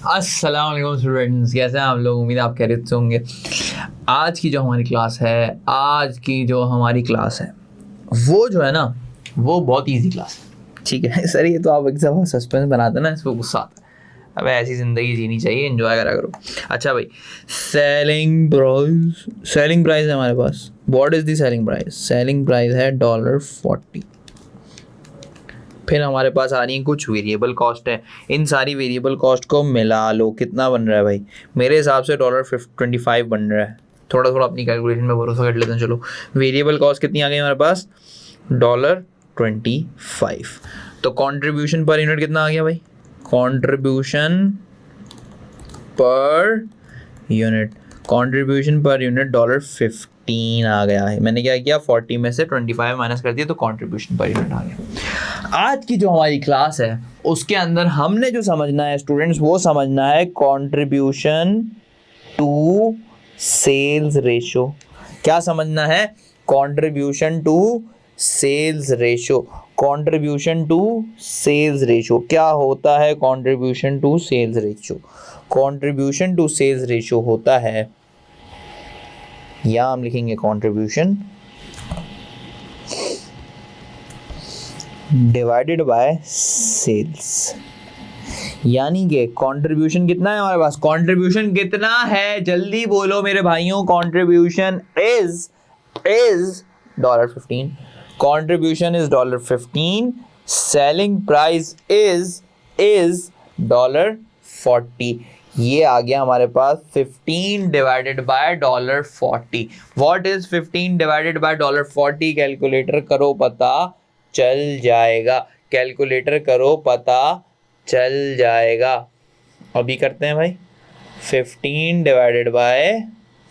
अस्सलाम वालेकुम स्टूडेंट्स, कैसे हैं आप लोग? उम्मीद है आप खैरियत से होंगे। आज की जो हमारी क्लास है वो जो है ना वो बहुत इजी क्लास है, ठीक है। सर ये तो आप एक दफ़ा सस्पेंस बनाते ना, इसको गुस्सा आता है। अब ऐसी ज़िंदगी जीनी चाहिए, एंजॉय करा करो। अच्छा भाई, सेलिंग प्राइस है हमारे पास। What is the selling price? Selling price है $40। फिर हमारे पास आ रही है कुछ वेरिएबल कॉस्ट है। इन सारी वेरिएबल कॉस्ट को मिला लो, कितना बन रहा है भाई? मेरे हिसाब से $25 बन रहा है। थोड़ा अपनी कैलकुलेशन में भरोसा कर लेते हैं। चलो, वेरिएबल कॉस्ट कितनी आ गई हमारे पास? $25। तो कंट्रीब्यूशन पर यूनिट कितना आ गया भाई? कंट्रीब्यूशन पर यूनिट $15 आ गया है। मैंने क्या किया, 40 में से 25 माइनस कर दिया तो कंट्रीब्यूशन पर यूनिट आ गया। आज की जो हमारी क्लास है उसके अंदर हमने जो समझना है स्टूडेंट्स, वो समझना है कंट्रीब्यूशन टू सेल्स रेशो। क्या समझना है? Contribution to sales ratio. Contribution to sales ratio क्या होता है? Contribution to sales ratio, contribution to sales ratio होता है, या हम लिखेंगे कंट्रीब्यूशन डिवाइडेड बाय सेल्स। यानी कि कंट्रीब्यूशन कितना है हमारे पास? कंट्रीब्यूशन कितना है? जल्दी बोलो मेरे भाइयों। Contribution is $15। Contribution is $15। Selling price is $40। ये आ गया हमारे पास 15 divided by $40। What is 15 divided by $40? Calculator करो, पता चल जाएगा। कैलकुलेटर करो, पता चल जाएगा। अभी करते हैं भाई। 15 डिवाइडेड बाय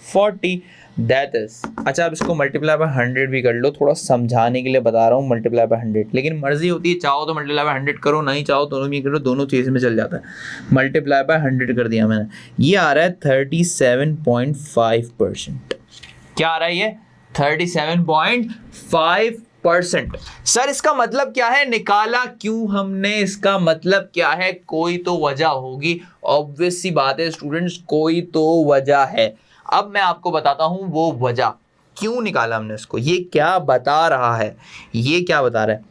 40 दैट इज, अच्छा अब इसको मल्टीप्लाई बाय 100 भी कर लो। थोड़ा समझाने के लिए बता रहा हूँ, मल्टीप्लाई बाय 100, लेकिन मर्जी होती है, चाहो तो मल्टीप्लाई बाय 100 करो, नहीं चाहो दोनों भी करो, दोनों चीज़ में चल जाता है। मल्टीप्लाई बाय 100 कर दिया मैंने, ये आ रहा है 37.5%। क्या आ रहा है ये? 37.5%। सर इसका मतलब क्या है? निकाला क्यों हमने? इसका मतलब क्या है? कोई तो वजह होगी, ऑब्वियस सी बात है स्टूडेंट्स, कोई तो वजह है। अब मैं आपको बताता हूं वो वजह, क्यों निकाला हमने इसको। ये क्या बता रहा है? ये क्या बता रहा है?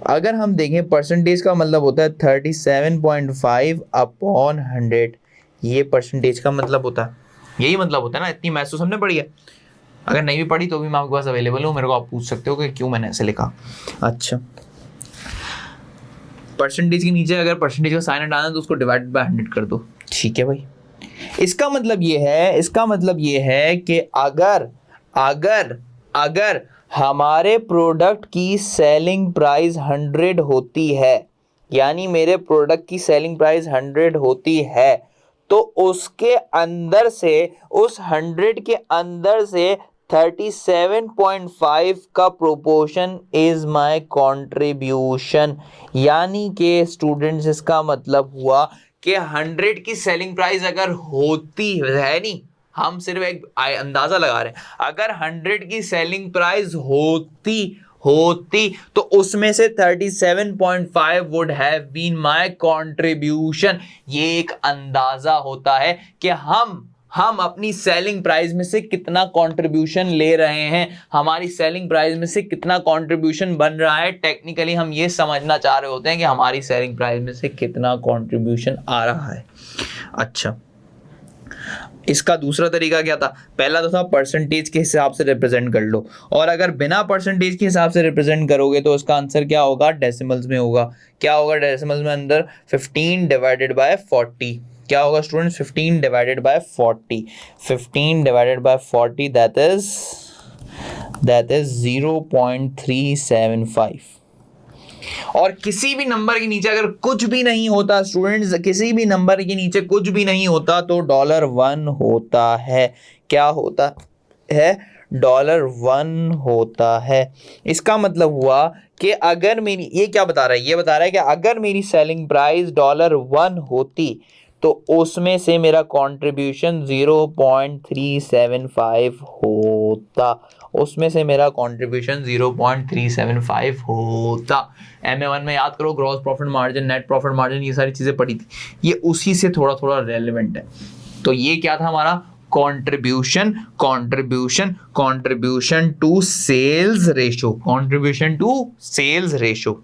अगर हम देखें परसेंटेज का मतलब होता है 37.5 अपॉन 100। ये परसेंटेज का मतलब होता है, यही मतलब होता है ना। इतनी मैथ्स तो सबने पढ़ी है, अगर नहीं भी पढ़ी तो भी मैं आपके पास अवेलेबल हूँ, मेरे को आप पूछ सकते हो कि क्यों मैंने ऐसे लिखा। अच्छा, परसेंटेज के नीचे अगर परसेंटेज का साइन हटाना तो उसको डिवाइडेड बाय 100 कर दो, ठीक है भाई। इसका मतलब ये है कि अगर हमारे प्रोडक्ट की सेलिंग प्राइस 100 होती है, यानी मेरे प्रोडक्ट की सेलिंग प्राइस 100 होती है, तो उसके अंदर से, उस 100 के अंदर से 37.5 का प्रोपोर्शन इज माय कंट्रीब्यूशन। यानी कि स्टूडेंट्स इसका मतलब हुआ कि 100 की सेलिंग प्राइस अगर होती है, नहीं हम सिर्फ एक अंदाजा लगा रहे हैं, अगर 100 की सेलिंग प्राइस होती तो उसमें से 37.5 would have been my contribution. ये एक अंदाजा होता है कि हम अपनी सेलिंग प्राइस में से कितना कंट्रीब्यूशन ले रहे हैं, हमारी सेलिंग प्राइस में से कितना कंट्रीब्यूशन बन रहा है। टेक्निकली हम ये समझना चाह रहे होते हैं कि हमारी सेलिंग प्राइस में से कितना कंट्रीब्यूशन आ रहा है। अच्छा, इसका दूसरा तरीका क्या था? पहला तो था परसेंटेज के हिसाब से रिप्रेजेंट कर लो, और अगर बिना परसेंटेज के हिसाब से रिप्रेजेंट करोगे तो उसका आंसर क्या होगा? डेसिमल्स में होगा। क्या होगा डेसिमल्स में? अंदर 15 डिवाइडेड बाय 40। क्या होगा students? 15 divided by 40। 15 divided by 40 that is 0.375। और किसी भी नंबर के नीचे अगर कुछ भी नहीं होता स्टूडेंट्स, किसी भी नंबर के नीचे कुछ भी नहीं होता तो $1 होता है। क्या होता है? $1 होता है। इसका मतलब हुआ कि अगर मेरी, ये क्या बता रहा है? ये बता रहा है कि अगर मेरी सेलिंग प्राइस $1 होती तो उसमें से मेरा कंट्रीब्यूशन 0.375 होता। उसमें से मेरा कंट्रीब्यूशन 0.375 होता। MA1 में याद करो gross profit margin, net profit margin, ये सारी चीज़ें पढ़ी थी, ये उसी से थोड़ा थोड़ा रेलिवेंट है। तो ये क्या था हमारा contribution, contribution, contribution to sales ratio, contribution to sales ratio.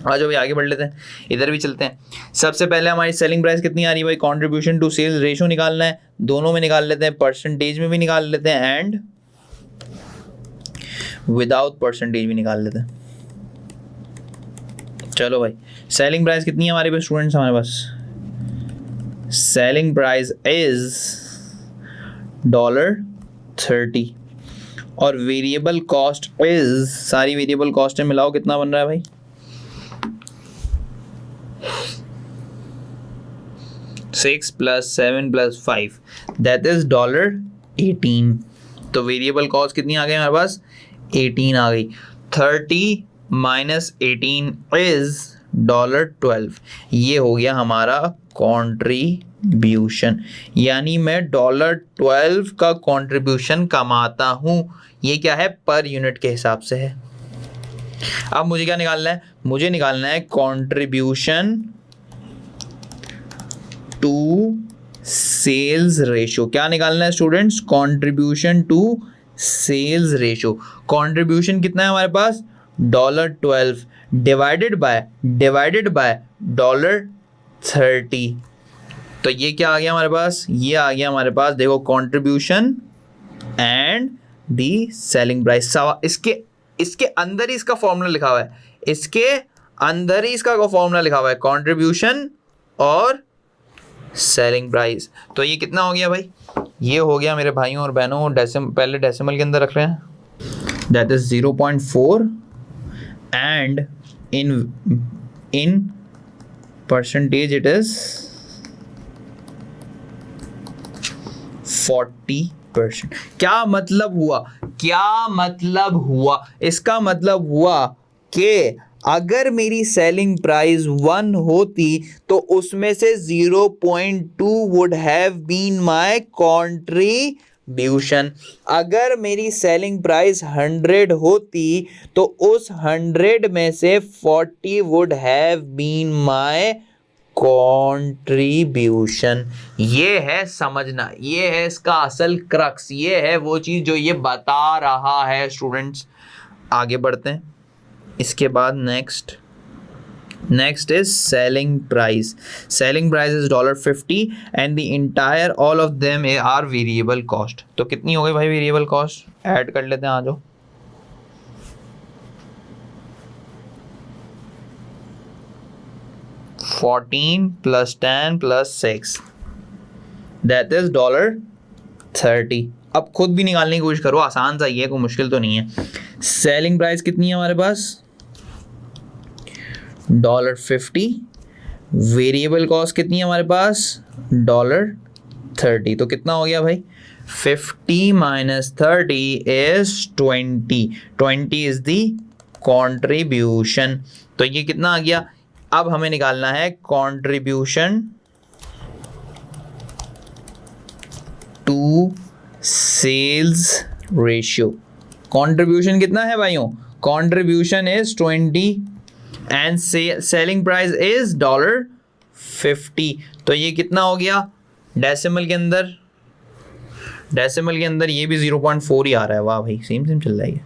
आज अभी आगे बढ़ लेते हैं, इधर भी चलते हैं। सबसे पहले हमारी सेलिंग प्राइस कितनी आ रही है भाई, कंट्रीब्यूशन टू सेल्स रेशो निकालना है, दोनों में निकाल लेते हैं, परसेंटेज में भी निकाल लेते हैं एंड विदाउट परसेंटेज भी निकाल लेते हैं। चलो भाई, सेलिंग प्राइस कितनी है हमारे पास स्टूडेंट्स, हमारे पास सेलिंग प्राइस इज $30 और वेरिएबल कॉस्ट इज, सारी वेरिएबल कॉस्ट में मिलाओ कितना बन रहा है भाई, 6 + 7 + 5 दैट इज $18। तो वेरिएबल कॉस्ट कितनी आ गई हमारे पास, 18 आ गई। 30 - 18 इज $12। ये हो गया हमारा कंट्रीब्यूशन, यानी मैं $12 का कंट्रीब्यूशन कमाता हूं। ये क्या है, पर यूनिट के हिसाब से है। अब मुझे क्या निकालना है, मुझे निकालना है कंट्रीब्यूशन टू सेल्स रेशो। क्या निकालना है students, contribution to sales ratio. Contribution कितना है हमारे पास, $12 डिवाइडेड बाय $30। तो ये क्या आ गया हमारे पास, ये आ गया हमारे पास, देखो contribution and the selling price. इसके अंदर ही इसका फॉर्मूला लिखा हुआ है, इसके अंदर ही इसका फॉर्मूला लिखा हुआ है, कंट्रीब्यूशन और सेलिंग प्राइस। तो ये कितना हो गया भाई, ये हो गया मेरे भाइयों और बहनों, पहले डेसिमल के अंदर रख रहे हैं, that is 0.4 and in percentage it is 40%। क्या मतलब हुआ, क्या मतलब हुआ, इसका मतलब हुआ कि अगर मेरी सेलिंग प्राइस 1 होती तो उसमें से 0.2 would have been my contribution. अगर मेरी सेलिंग प्राइस 100 होती तो उस 100 में से 40 would have been my contribution. ये है समझना, ये है इसका असल क्रक्स, ये है वो चीज जो ये बता रहा है स्टूडेंट्स। आगे बढ़ते हैं, इसके बाद next is selling price. Selling price is $50 and the entire all of them are variable cost. तो कितनी हो गई भाई वेरिएबल कॉस्ट, ऐड कर लेते हैं, आ जाओ। $14 + 10 + 6 दैट इज $30। अब खुद भी निकालने की कोशिश करो, आसान सा ही है, कोई मुश्किल तो नहीं है। सेलिंग प्राइस कितनी है हमारे पास, $50, वेरिएबल कॉस्ट कितनी है हमारे पास, $30। तो कितना हो गया भाई, 50 - 30 इज 20 इज द कंट्रीब्यूशन। तो ये कितना आ गया, अब हमें निकालना है contribution to sales ratio. Contribution कितना है भाइयों, contribution is 20 and selling price is $50। तो ये कितना हो गया, डेसिमल के अंदर ये भी 0.4 ही आ रहा है। वाह भाई, सेम चल रहा है ये।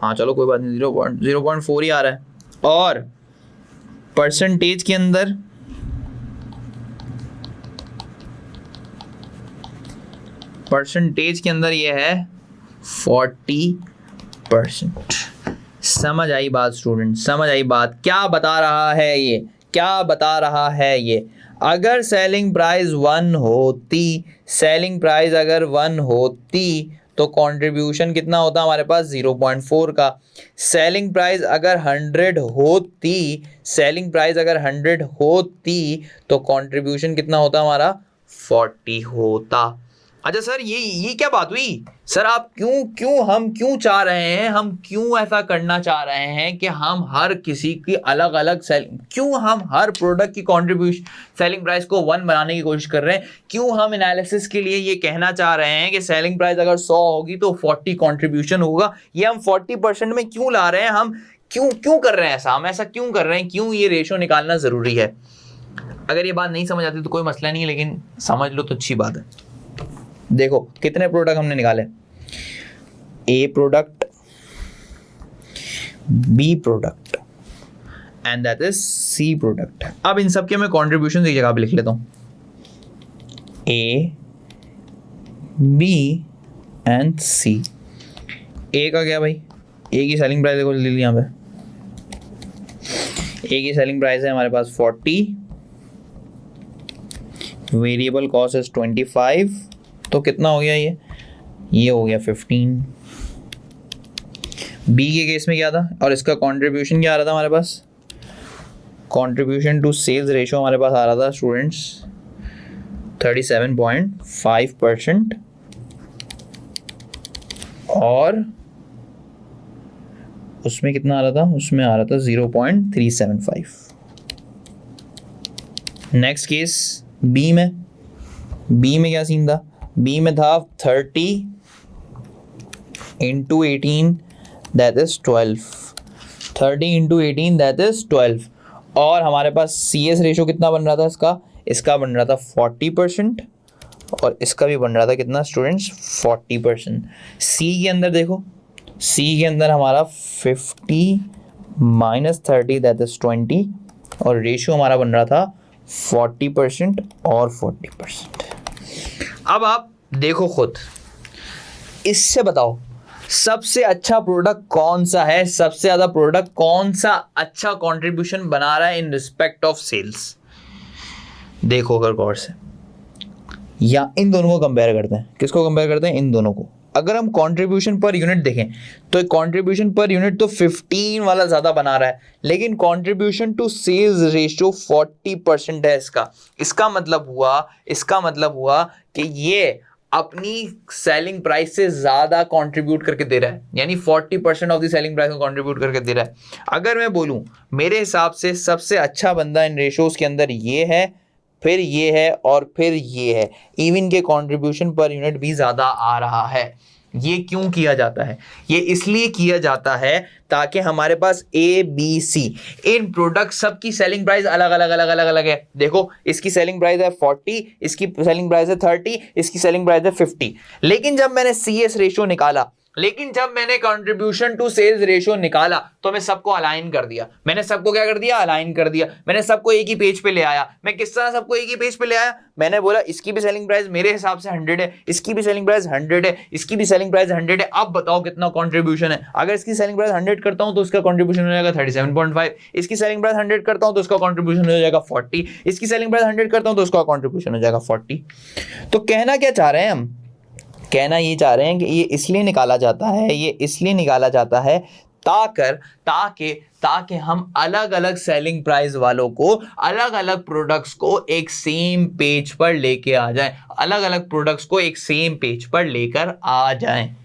हाँ चलो कोई बात नहीं, 0.4 ही आ रहा है। और परसेंटेज के अंदर ये है 40%। समझ आई बात स्टूडेंट, समझ आई बात, क्या बता रहा है ये, क्या बता रहा है ये। अगर सेलिंग प्राइस 1 होती तो कंट्रीब्यूशन कितना होता हमारे पास, 0.4 का। सेलिंग प्राइस अगर 100 होती तो कंट्रीब्यूशन कितना होता हमारा, 40 होता। अच्छा सर ये क्या बात हुई सर, आप क्यों चाह रहे हैं, हम क्यों ऐसा करना चाह रहे हैं कि हम हर किसी की अलग अलग क्यों हम हर प्रोडक्ट की कंट्रीब्यूशन सेलिंग प्राइस को 1 बनाने की कोशिश कर रहे हैं, क्यों हम एनालिसिस के लिए ये कहना चाह रहे हैं कि सेलिंग प्राइस अगर 100 होगी तो 40 कंट्रीब्यूशन होगा, ये हम 40% में क्यों ला रहे हैं, हम क्यों कर रहे हैं ऐसा, हम ऐसा क्यों कर रहे हैं, क्यों ये रेशो निकालना जरूरी है। अगर ये बात नहीं समझ आती तो कोई मसला नहीं है, लेकिन समझ लो तो अच्छी बात है। देखो कितने प्रोडक्ट हमने निकाले, A product, B product and that is C product. अब इन सब के मैं कंट्रीब्यूशन एक जगह पे लिख लेता हूं, ए बी एंड सी। ए का क्या भाई, ए की सेलिंग प्राइस देखो ले ली यहां पे, ए की सेलिंग प्राइस है हमारे पास 40, वेरिएबल कॉस्ट इज 25, तो कितना हो गया ये हो गया 15। बी के केस में क्या था, और इसका कंट्रीब्यूशन क्या आ रहा था हमारे पास, कंट्रीब्यूशन टू सेल्स रेशो हमारे पास आ रहा था स्टूडेंट्स 37.5%, और उसमें कितना आ रहा था, उसमें आ रहा था 0.375। नेक्स्ट केस बी में क्या सीन था, बी में था 30 into 18 that is 12, 30 into 18 that is 12, और हमारे पास सी एस रेशो कितना बन रहा था, इसका बन रहा था 40%, और इसका भी बन रहा था कितना स्टूडेंट्स 40%। सी के अंदर देखो, सी के अंदर हमारा 50 - 30 दैट इज 20, और रेशो हमारा बन रहा था 40% और 40%। अब आप देखो खुद, इससे बताओ सबसे अच्छा प्रोडक्ट कौन सा है, सबसे ज्यादा प्रोडक्ट कौन सा अच्छा कंट्रीब्यूशन बना रहा है इन रिस्पेक्ट ऑफ सेल्स। देखो अगर गौर से, या इन दोनों को कंपेयर करते हैं, किसको कंपेयर करते हैं, इन दोनों को। अगर हम कंट्रीब्यूशन पर यूनिट देखें तो कंट्रीब्यूशन पर यूनिट तो 15 वाला ज़्यादा बना रहा है, लेकिन कंट्रीब्यूशन टू सेल्स रेशियो 40% है इसका मतलब हुआ कि ये अपनी सेलिंग प्राइस से ज़्यादा कंट्रीब्यूट करके दे रहा है, यानी 40% ऑफ द सेलिंग प्राइस को कंट्रीब्यूट करके दे रहा है। अगर मैं बोलूं मेरे हिसाब से सबसे अच्छा बंदा इन रेशियोज के अंदर ये है, फिर ये है, और फिर ये है, इवन के कंट्रीब्यूशन पर यूनिट भी ज़्यादा आ रहा है। ये क्यों किया जाता है, ये इसलिए किया जाता है ताकि हमारे पास ए बी सी इन प्रोडक्ट सबकी सेलिंग प्राइस अलग है। देखो इसकी सेलिंग प्राइस है 40, इसकी सेलिंग प्राइस है 30, इसकी सेलिंग प्राइस है 50, लेकिन जब मैंने CS रेशियो निकाला, लेकिन जब मैंने कंट्रीब्यूशन टू सेल्स रेशियो निकाला तो मैं सबको अलाइन कर दिया। मैंने सबको क्या कर दिया, अलाइन कर दिया। मैंने सबको एक ही पेज पे ले आया। मैं किस तरह सबको एक ही पेज पे ले आया, मैंने बोला इसकी भी सेलिंग प्राइस मेरे हिसाब से 100 है, इसकी भी सेलिंग प्राइस 100 है, इसकी भी सेलिंग प्राइस 100 है। अब बताओ कितना कंट्रीब्यूशन है। अगर इसकी सेलिंग प्राइस 100 करता हूं तो उसका कंट्रीब्यूशन हो जाएगा 37.5, इसकी सेलिंग प्राइस 100 करता हूं तो उसका कंट्रीब्यूशन हो जाएगा 40, इसकी सेलिंग प्राइस 100 करता हूं तो उसका कंट्रीब्यूशन हो जाएगा 40। तो कहना क्या चाह रहे हैं हम, कहना ये चाह रहे हैं कि ये इसलिए निकाला जाता है ताकि हम अलग अलग सेलिंग प्राइस वालों को, अलग अलग प्रोडक्ट्स को एक सेम पेज पर लेके आ जाएं, अलग अलग प्रोडक्ट्स को एक सेम पेज पर लेकर आ जाएं।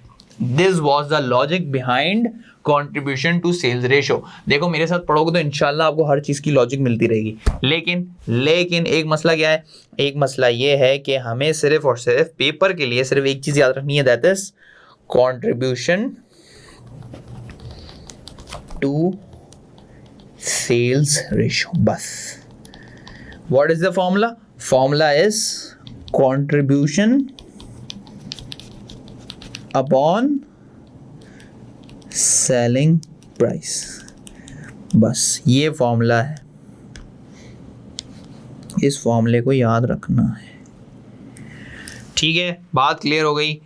This was the logic behind contribution to sales ratio. देखो मेरे साथ पढ़ोगे तो इंशाल्लाह आपको हर चीज़ की लॉजिक मिलती रहेगी, लेकिन एक मसला क्या है, एक मसला ये है कि हमें सिर्फ और सिर्फ पेपर के लिए सिर्फ एक चीज़ याद रखनी है, that is contribution to sales ratio, बस। What is the formula? Formula is contribution upon selling price, बस ये फॉर्मूला है, इस फॉर्मूले को याद रखना है। ठीक है, बात क्लियर हो गई,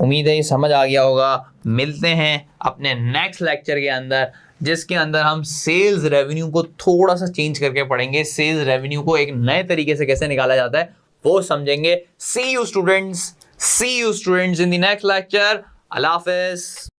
उम्मीद है ये समझ आ गया होगा। मिलते हैं अपने नेक्स्ट लेक्चर के अंदर, जिसके अंदर हम सेल्स रेवेन्यू को थोड़ा सा चेंज करके पढ़ेंगे, सेल्स रेवेन्यू को एक नए तरीके से कैसे निकाला जाता है वो समझेंगे। See you students in the next lecture. अल्लाह हाफिज़।